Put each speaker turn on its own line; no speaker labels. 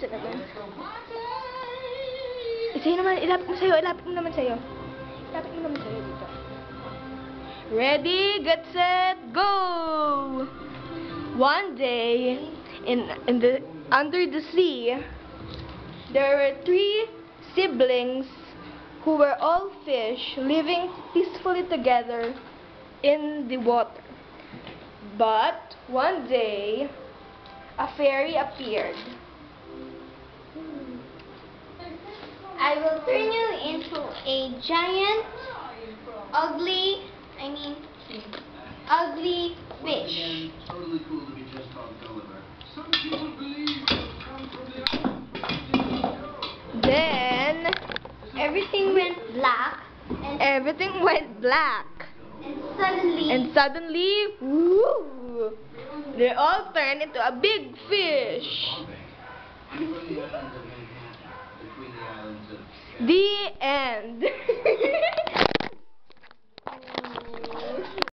Isa naman. Isa naman, ilapit mo sa'yo, ilapit mo naman sa'yo. Ilapit mo naman sa'yo dito. Ready, get set, go! One day, under the sea, there were 3 siblings who were all fish living peacefully together in the water. But one day, a fairy appeared.
I will turn you into a giant, ugly fish.
Totally cool to be just called Gulliver. Some people believe it comes from the
Then,
Everything went black,
everything went black.
and
Suddenly, woo, they all turned into a big fish.
between the islands of Manhattan, between the islands of
The end.